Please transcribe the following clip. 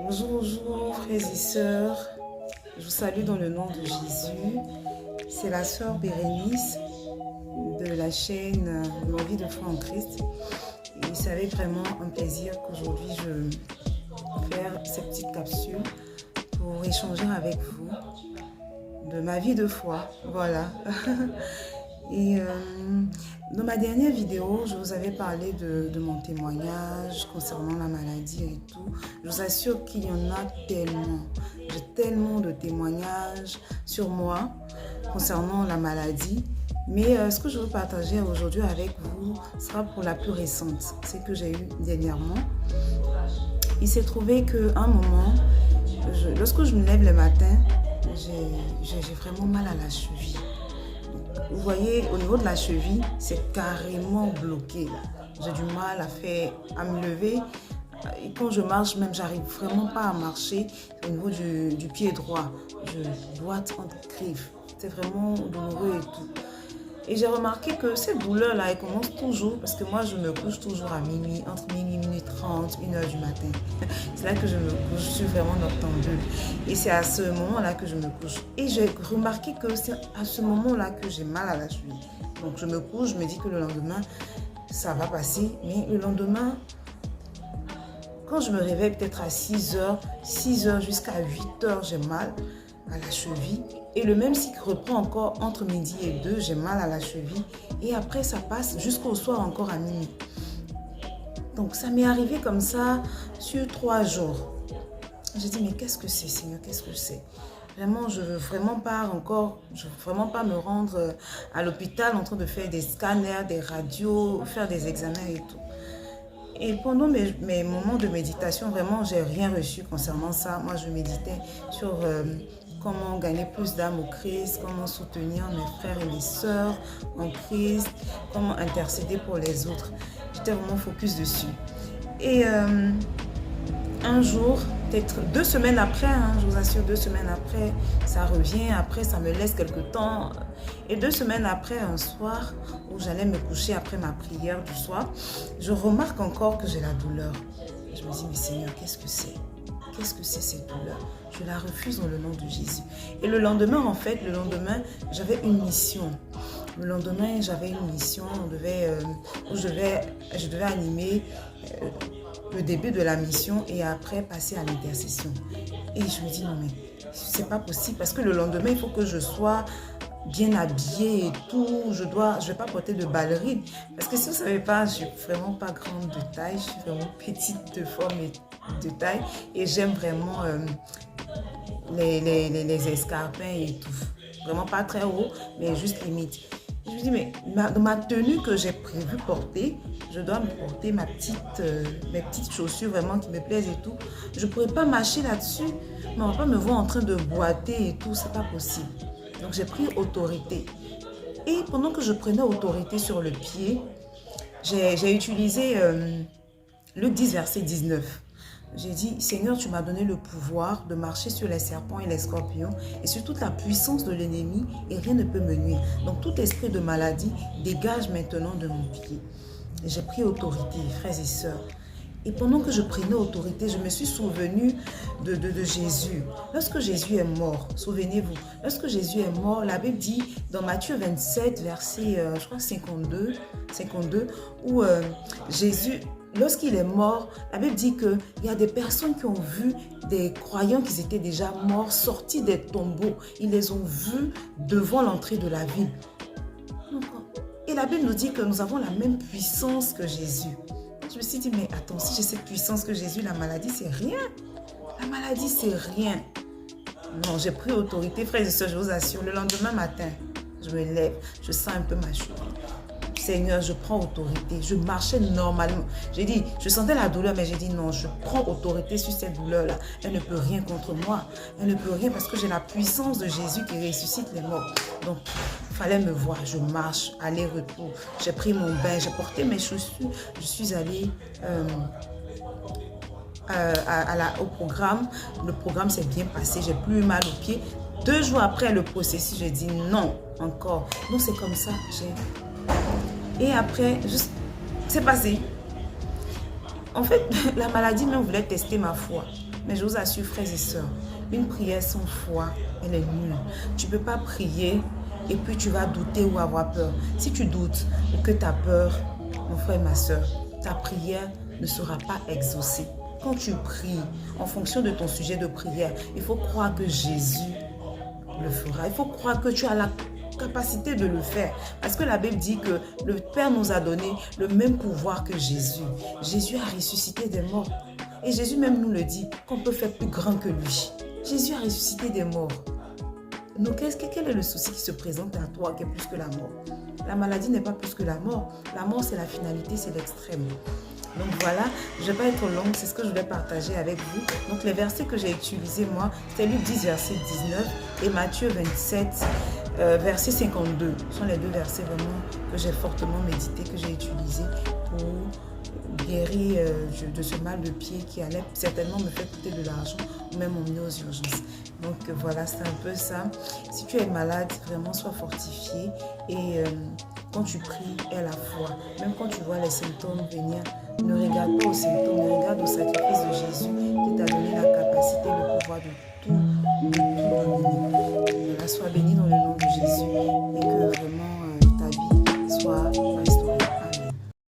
Bonjour, bonjour, frères et sœurs. Je vous salue dans le nom de Jésus. C'est la sœur Bérénice de la chaîne Ma vie de foi en Christ. Et ça avait vraiment un plaisir qu'aujourd'hui je vais faire cette petite capsule pour échanger avec vous de ma vie de foi. Voilà. Et dans ma dernière vidéo, je vous avais parlé de mon témoignage concernant la maladie et tout. Je vous assure qu'il y en a tellement. J'ai tellement de témoignages sur moi concernant la maladie. Mais ce que je veux partager aujourd'hui avec vous sera pour la plus récente, c'est que j'ai eu dernièrement. Il s'est trouvé qu'à un moment, lorsque je me lève le matin, j'ai vraiment mal à la cheville. Vous voyez, au niveau de la cheville, c'est carrément bloqué. J'ai du mal à me lever. Et quand je marche, même, j'arrive vraiment pas à marcher au niveau du pied droit. Je boite entre griffes. C'est vraiment douloureux et tout. Et j'ai remarqué que cette douleur-là, elle commence toujours, parce que moi, je me couche toujours à minuit, entre minuit, minuit 30, 1h du matin. C'est là que je me couche, je suis vraiment noctambule. Et c'est à ce moment-là que je me couche. Et j'ai remarqué que c'est à ce moment-là que j'ai mal à la cheville. Donc je me couche, je me dis que le lendemain, ça va passer. Mais le lendemain, quand je me réveille peut-être à 6h jusqu'à 8h, j'ai mal à la cheville. Et le même cycle reprend encore entre midi et 2, j'ai mal à la cheville. Et après, ça passe jusqu'au soir encore à minuit. Donc, ça m'est arrivé comme ça sur 3 jours. J'ai dit, mais qu'est-ce que c'est, Seigneur, qu'est-ce que c'est? Vraiment, je ne veux vraiment pas me rendre à l'hôpital en train de faire des scanners, des radios, faire des examens et tout. Et pendant mes moments de méditation, vraiment, j'ai rien reçu concernant ça. Moi, je méditais sur comment gagner plus d'âmes au Christ, comment soutenir mes frères et mes sœurs en Christ, comment intercéder pour les autres. J'étais vraiment focus dessus. Et un jour, peut-être 2 semaines après, je vous assure, 2 semaines après, ça revient. Après, ça me laisse quelque temps. Et 2 semaines après, un soir où j'allais me coucher après ma prière du soir, je remarque encore que j'ai la douleur. Je me dis, mais Seigneur, qu'est-ce que c'est? Qu'est-ce que c'est cette douleur? Je la refuse dans le nom de Jésus. Et le lendemain, j'avais une mission. Le lendemain, j'avais une mission où je devais animer le début de la mission et après passer à l'intercession. Et je me dis, non mais c'est pas possible parce que le lendemain, il faut que je sois bien habillée et tout. Je vais pas porter de ballerine. Parce que si vous ne savez pas, je suis vraiment pas grande de taille. Je suis vraiment petite de forme et de taille. Et j'aime vraiment les escarpins et tout. Vraiment pas très haut, mais juste limite. Je me dis, mais dans ma tenue que j'ai prévu porter, je dois me porter mes petites chaussures vraiment qui me plaisent et tout. Je ne pourrais pas marcher là-dessus, mais on ne va pas me voir en train de boiter et tout, c'est pas possible. Donc j'ai pris autorité. Et pendant que je prenais autorité sur le pied, j'ai utilisé Luc 10, verset 19. J'ai dit, Seigneur, tu m'as donné le pouvoir de marcher sur les serpents et les scorpions et sur toute la puissance de l'ennemi et rien ne peut me nuire. Donc tout esprit de maladie dégage maintenant de mon pied. J'ai pris autorité, frères et sœurs. Et pendant que je prenais autorité, je me suis souvenu de Jésus. Lorsque Jésus est mort, souvenez-vous, lorsque Jésus est mort, la Bible dit dans Matthieu 27, verset je crois 52, où Jésus... Lorsqu'il est mort, la Bible dit qu'il y a des personnes qui ont vu des croyants qui étaient déjà morts, sortis des tombeaux. Ils les ont vus devant l'entrée de la ville. Et la Bible nous dit que nous avons la même puissance que Jésus. Je me suis dit, mais attends, si j'ai cette puissance que Jésus, la maladie, c'est rien. La maladie, c'est rien. Non, j'ai pris autorité, frères et sœurs, je vous assure. Le lendemain matin, je me lève, je sens un peu ma cheville. Seigneur, je prends autorité. Je marchais normalement. J'ai dit, je sentais la douleur, mais j'ai dit non, je prends autorité sur cette douleur-là. Elle ne peut rien contre moi. Elle ne peut rien parce que j'ai la puissance de Jésus qui ressuscite les morts. Donc, il fallait me voir. Je marche, aller-retour. J'ai pris mon bain, j'ai porté mes chaussures. Je suis allée au programme. Le programme s'est bien passé. J'ai plus eu mal aux pieds. 2 jours après le processus, j'ai dit non, encore. Donc, c'est comme ça. Et après, c'est passé. En fait, la maladie même voulait tester ma foi. Mais je vous assure, frères et sœurs, une prière sans foi, elle est nulle. Tu ne peux pas prier et puis tu vas douter ou avoir peur. Si tu doutes ou que tu as peur, mon frère et ma sœur, ta prière ne sera pas exaucée. Quand tu pries, en fonction de ton sujet de prière, il faut croire que Jésus le fera. Il faut croire que tu as la capacité de le faire. Parce que la Bible dit que le Père nous a donné le même pouvoir que Jésus. Jésus a ressuscité des morts. Et Jésus même nous le dit, qu'on peut faire plus grand que lui. Jésus a ressuscité des morts. Donc, quel est le souci qui se présente à toi qui est plus que la mort? La maladie n'est pas plus que la mort. La mort, c'est la finalité, c'est l'extrême. Donc voilà, je ne vais pas être longue, c'est ce que je voulais partager avec vous. Donc les versets que j'ai utilisés, moi, c'est Luc 10, verset 19 et Matthieu 27, verset 52. Ce sont les deux versets vraiment que j'ai fortement médité, que j'ai utilisés pour guérir de ce mal de pied qui allait certainement me faire coûter de l'argent ou même m'emmener aux urgences. Donc voilà, c'est un peu ça. Si tu es malade, vraiment sois fortifié et quand tu pries, aie la foi. Même quand tu vois les symptômes venir, ne regarde pas aux symptômes, mais regarde au sacrifice de Jésus qui t'a donné la capacité, le pouvoir de tout dominer. Voilà, sois béni dans le nom de Jésus et que